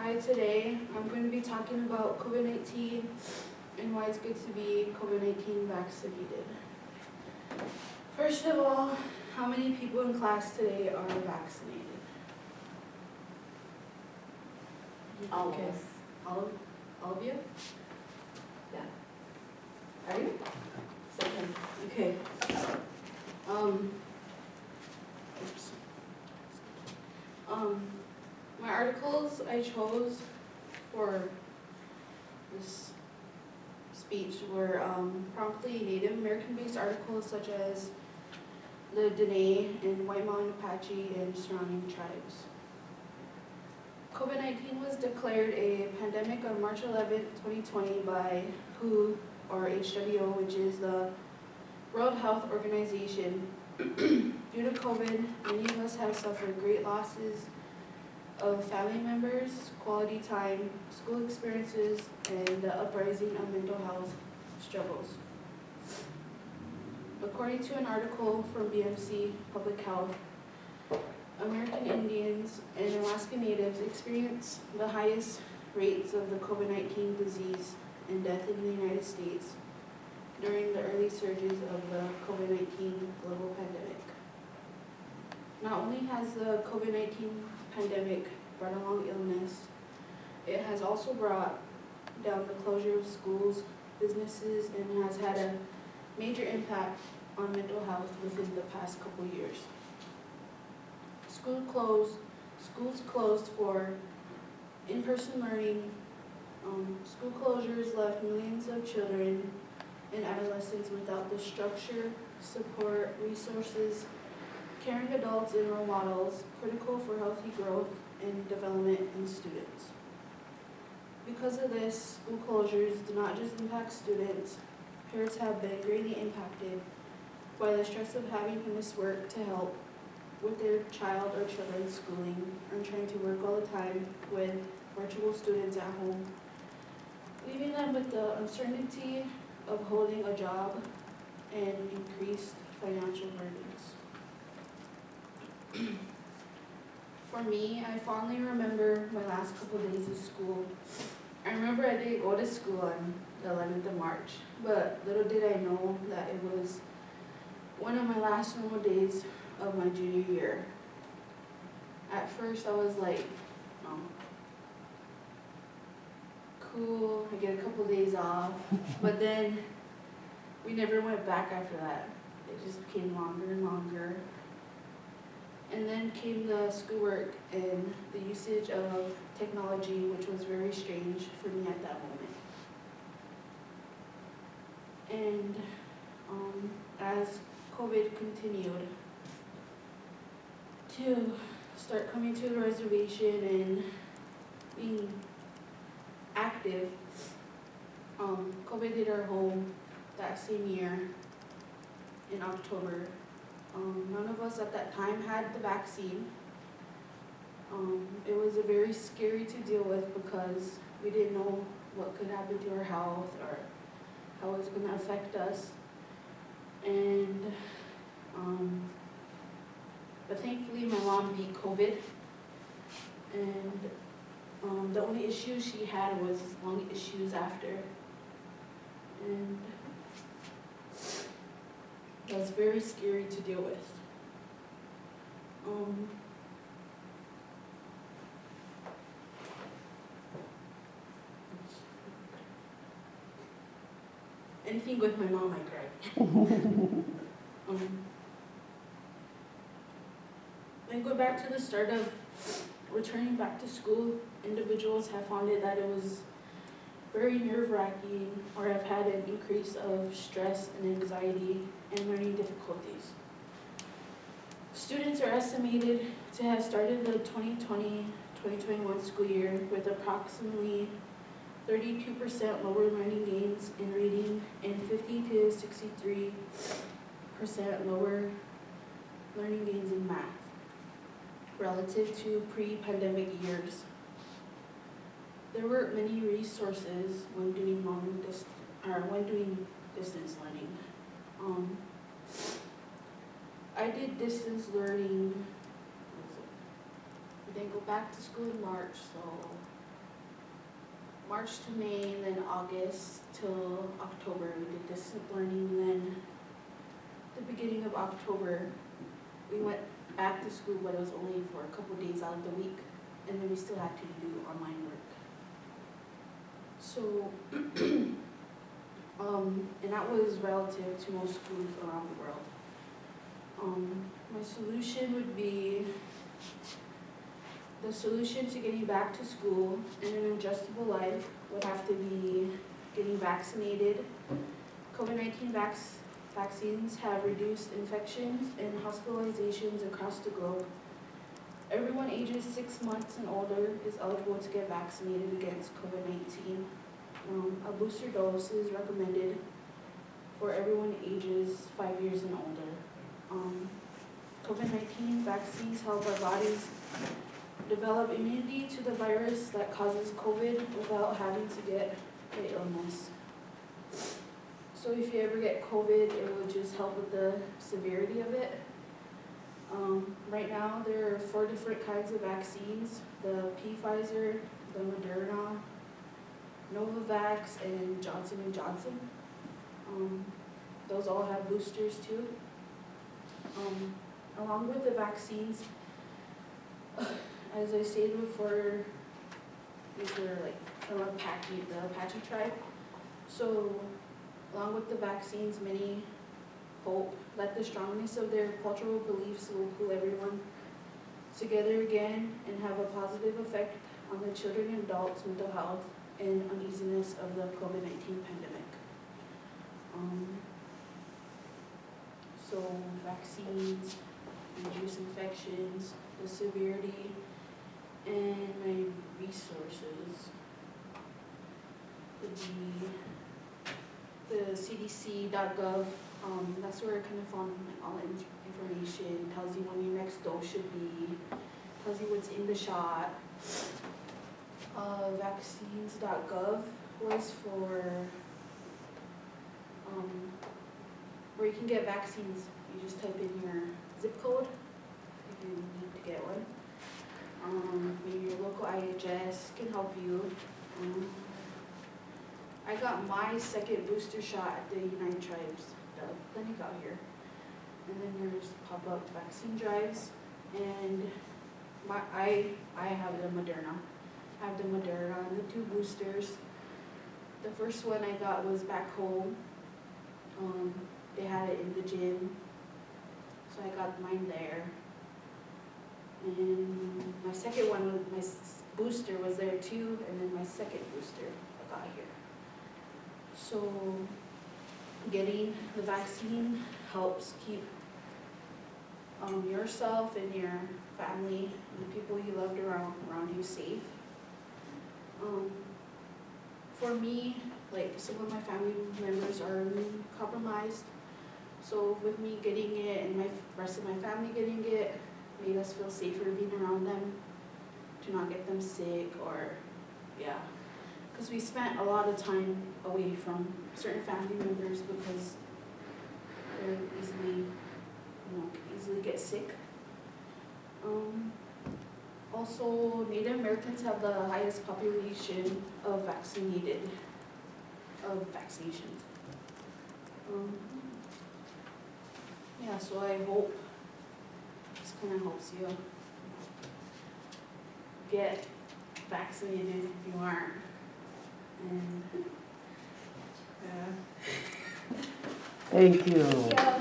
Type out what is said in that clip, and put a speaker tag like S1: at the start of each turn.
S1: Hi, today I'm going to be talking about COVID-19 and why it's good to be COVID-19 vaccinated. First of all, how many people in class today are vaccinated?
S2: All of
S1: Okay.
S2: us. All of you? Yeah. Are you? Second.
S1: Okay. Oops. My articles I chose for this speech were promptly Native American-based articles such as the Dene and White Mountain Apache and surrounding tribes. COVID-19 was declared a pandemic on March 11, 2020 by WHO, or HWO, which is the World Health Organization. Due to COVID, many of us have suffered great losses of family members, quality time, school experiences, and the uprising of mental health struggles. According to an article from BMC Public Health, American Indians and Alaska Natives experience the highest rates of the COVID-19 disease and death in the United States during the early surges of the COVID-19 global pandemic. Not only has the COVID-19 pandemic brought along illness, it has also brought down the closure of schools, businesses, and has had a major impact on mental health within the past couple years. Schools closed for in-person learning. School closures left millions of children and adolescents without the structure, support, resources, caring adults, and role models critical for healthy growth and development in students. Because of this, school closures do not just impact students. Parents have been greatly impacted by the stress of having to miss work to help with their child or children's schooling, or trying to work all the time with virtual students at home, leaving them with the uncertainty of holding a job and increased financial burdens. For me, I fondly remember my last couple of days of school. I remember I didn't go to school on the 11th of March, but little did I know that it was one of my last normal days of my junior year. At first I was like, oh, cool, I get a couple days off, but then we never went back after that. It just became longer and longer. And then came the schoolwork and the usage of technology, which was very strange for me at that moment. And as COVID continued to start coming to the reservation and being active, COVID hit our home that same year in October. None of us at that time had the vaccine. It was very scary to deal with because we didn't know what could happen to our health or how it was going to affect us. And but thankfully my mom beat COVID, and the only issues she had was lung issues after, and it was very scary to deal with. Anything with my mom, I cry. Then go back to the start of returning back to school. Individuals have found it that it was very nerve-wracking, or have had an increase of stress and anxiety and learning difficulties. Students are estimated to have started the 2020-2021 school year with approximately 32% lower learning gains in reading and 50 to 63% lower learning gains in math relative to pre-pandemic years. There were many resources when doing distance learning. I did distance learning. I didn't go back to school in March, so March to May, and then August till October, we did distant learning, and then the beginning of October, we went back to school, but it was only for a couple days out of the week, and then we still had to do online work. So, and that was relative to most schools around the world. My solution would be, the solution to getting back to school and an adjustable life would have to be getting vaccinated. COVID-19 vaccines have reduced infections and hospitalizations across the globe. Everyone ages 6 months and older is eligible to get vaccinated against COVID-19. A booster dose is recommended for everyone ages 5 years and older. COVID-19 vaccines help our bodies develop immunity to the virus that causes COVID without having to get the illness. So if you ever get COVID, it will just help with the severity of it. Right now, there are 4 different kinds of vaccines: the Pfizer, the Moderna, Novavax, and Johnson & Johnson. Those all have boosters too. Along with the vaccines, as I stated before, these were like kind of the Apache tribe. So along with the vaccines, many hope that the strongness of their cultural beliefs will pull everyone together again and have a positive effect on the children and adults' mental health and uneasiness of the COVID-19 pandemic. So vaccines, reduce infections, the severity, and my resources would be the CDC.gov. That's where I kind of found all the information. Tells you when your next dose should be, tells you what's in the shot. Vaccines.gov was for where you can get vaccines. You just type in your zip code if you need to get one. Maybe your local IHS can help you. I got my second booster shot at the United Tribes, the clinic out here. And then there's pop-up vaccine drives. And I have the Moderna. I have the Moderna and the 2 boosters. The first one I got was back home. They had it in the gym, so I got mine there. And my second one, my booster was there too, and then my second booster I got here. So getting the vaccine helps keep yourself and your family and the people you loved around you safe. For me, like some of my family members are compromised, so with me getting it and my rest of my family getting it made us feel safer being around them to not get them sick or because we spent a lot of time away from certain family members because they're easily get sick. Also, Native Americans have the highest population of vaccinations. So I hope this kind of helps you get vaccinated if you aren't. And
S3: Thank you.
S1: yeah.